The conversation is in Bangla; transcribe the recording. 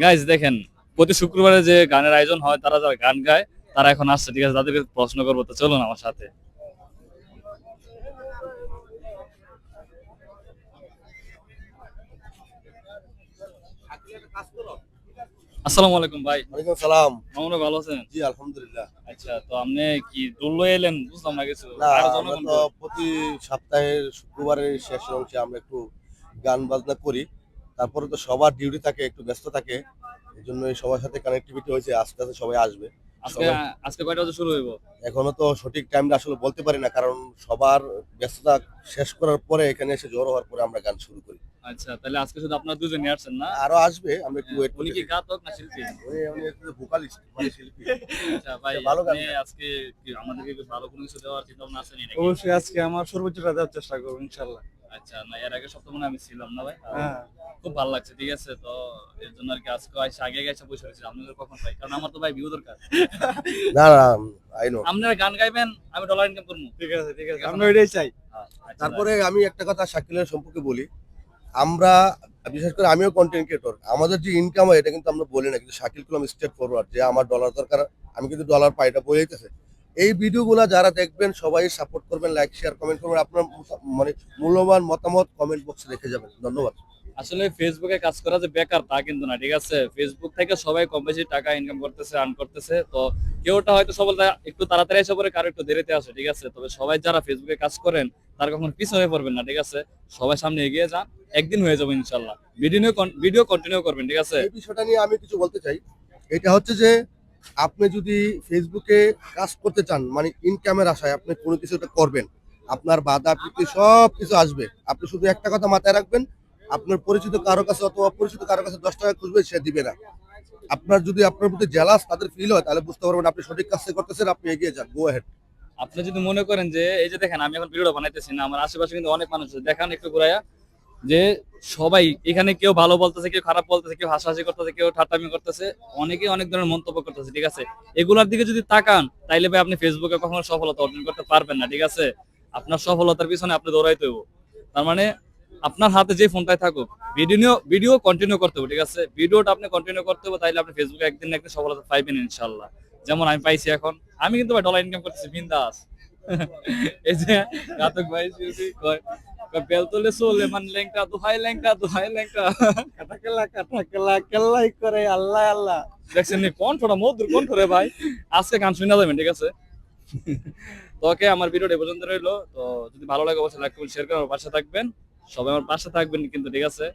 গাইজ দেখেন, প্রতি শুক্রবারে যে গানের আয়োজন হয়, তারা যারা গান গায় তারা এখন আসছে, ঠিক আছে? তাদেরকে প্রশ্ন করবো, তো চলুন আমার সাথে। আসসালামু আলাইকুম ভাই। ওয়ালাইকুম সালাম। মামুন ভাই, ভালো আছেন? জি আলহামদুলিল্লাহ। আচ্ছা, তো আপনি কি দূর এলেন, বুঝলাম না কিছু। না, আর আমরা জনগণ তো কই? প্রতি সপ্তাহের শুক্রবারের শেষের অংশে আমরা একটু গান বাজনা করি। তারপরে তো সবার ডিউটি থাকে, একটু ব্যস্ত থাকে। এজন্য সবার সাথে কানেক্টিভিটি হয়েছে, আস্তে আস্তে সবাই আসবে। আজকে সবাই আজকে কয়টা বাজে শুরু হইব? এখনো তো সঠিক টাইমটা আসলে বলতে পারি না, কারণ সবার ব্যস্ততা শেষ করার পরে এখানে এসে জড়ো হওয়ার পরে আমরা গান শুরু করি। আচ্ছা, তাহলে আজকে শুধু আপনারা দুজনই আসছেন না? আরো আসবে, আমরা একটু ওয়েট উনি করতে কি থাকি। গায়ক না শিল্পী? উনি একটু ভোকালিস্ট মানে শিল্পী। আচ্ছা ভাই, ভালো গান আপনি গায়। আজকে কি আমাদেরকে একটু ভালো কোনো কিছু দেওয়ার চিন্তা ভাবনা আছে নাকি? অবশ্যই আজকে আমার সর্বোচ্চটা দেওয়ার চেষ্টা করবো ইনশাল্লাহ। আচ্ছা, না এর আগে সপ্তাহে মনে হয় আমি ছিলাম না ভাই। হ্যাঁ, খুব ভালো লাগছে, ঠিক আছে? তো এর জন্য আর কি আজকে আইসা আগে আগে এসে বসে রয়েছি, আপনাদের কখন পাই, কারণ আমার তো ভাই ভিউ দরকার। না না, আই নো। আপনারা গান গাইবেন, আমি ডলার ইনকাম করবো। ঠিক আছে ঠিক আছে, আমরা ওইটাই চাই। আচ্ছা তারপরে আমি একটা কথা শাকিলের সম্পর্কে বলি। আমরা বিশেষ করে আমিও কন্টেন্ট ক্রিয়েটর, আমাদের যে ইনকাম হয় এটা কিন্তু আমরা বলি না, কিন্তু শাকিল কুলাম স্টেপ ফরওয়ার্ড যে আমার ডলার দরকার, আমি কিন্তু ডলার পাই, এটা বলে দিতেছে। এই ভিডিওগুলো যারা দেখবেন সবাই সাপোর্ট করবেন, লাইক শেয়ার কমেন্ট করবেন, আপনার মানে মূল্যবান মতামত কমেন্ট বক্সে রেখে যাবেন। ধন্যবাদ। আসলে ফেসবুকে কাজ করা যে বেকার তা কিন্তু না, ঠিক আছে? ফেসবুক থেকে সবাই কম বেশি টাকা ইনকাম করতেছে, আর্ন করতেছে। তো কেউটা হয়তো সফলতা একটু তাড়াতাড়ি এসে পড়ে, কারো একটু দেরিতে আসে, ঠিক আছে? তবে সবাই যারা ফেসবুকে কাজ করেন তারা কখনো পিছনে পড়বেন না, ঠিক আছে? সবাই সামনে এগিয়ে যান, একদিন হয়ে যাবে ইনশাল্লাহ। ভিডিও কন্টিনিউ করবেন, ঠিক আছে? এই বিষয়টা নিয়ে আমি কিছু বলতে চাই। এটা হচ্ছে যে আপনি যদি ফেসবুকে কাজ করতে চান, মানে ইনকামের আশায় আপনি কোনো কিছু একটা করবেন, আপনার বাধা বিপত্তি সব কিছু আসবে। আপনি শুধু একটা কথা মাথায় রাখবেন, আপনার পরিচিত কারো কাছে অথবা অপরিচিত কারো কাছে 10 টাকা খুঁজবে, সে দিবে না। আপনার যদি আপনার প্রতি জেলাস তাদের ফিল হয়, তাহলে বুঝতে পারবেন আপনি সঠিক কাজটা করতেছেন, আপনি এগিয়ে যান, গো অ্যাহেড। আপনি যদি মনে করেন যে এই যে দেখেন, আমি এখন ভিডিওটা বানাইতেছি না, আমার আশেপাশে কিন্তু অনেক মানুষ আছে, দেখান একটু ঘুরাইয়া, যে সবাই এখানে কেউ ভালো বলতেছে, কেউ খারাপ বলতেছে, কেউ হাসাহাসি করতেছে, কেউ ঠাট্টামি করতেছে, অনেকেই অনেক ধরনের মন্তব্য করতেছে, ঠিক আছে? এগুলার দিকে যদি তাকান, তাইলে ভাই আপনি ফেসবুকে কখনো সফলতা অর্জন করতে পারবেন না, ঠিক আছে? আপনার সফলতার পিছনে আপনি দৌড়াইতে হইব। তার মানে আপনার হাতে যে ফোনটাই থাকুক, ভিডিও কন্টিনিউ করতে হবে, ঠিক আছে? ভিডিওটা আপনি কন্টিনিউ করতে হবে, তাইলে আপনি ফেসবুকে একদিন না একদিন সফলতা পাইবেন ইনশাল্লাহ। যেমন আমি পাইছি এখন। আমি কিন্তু ভাই ডলার ইনকাম করতেছি বিন্দাস। এই যে ঘাতক ভাই যদি কয় বেলতলে চলে মানে ল্যাংটা দোহাই ল্যাংটা। কাটা কেলা কেল্লাই করে আল্লাহ আল্লাহ। দেখছেন নি কণ্ঠটা, মধুর কণ্ঠ রে ভাই। আজকে গান শুনে যাবেন, ঠিক আছে? তো ওকে, আমার ভিডিওটা এই পর্যন্ত রইলো। তো যদি ভালো লাগে অবশ্যই লাইক কমেন্ট শেয়ার করে আমার পাশে থাকবেন। সবাই আমার পাশে থাকবেন কিন্তু, ঠিক আছে?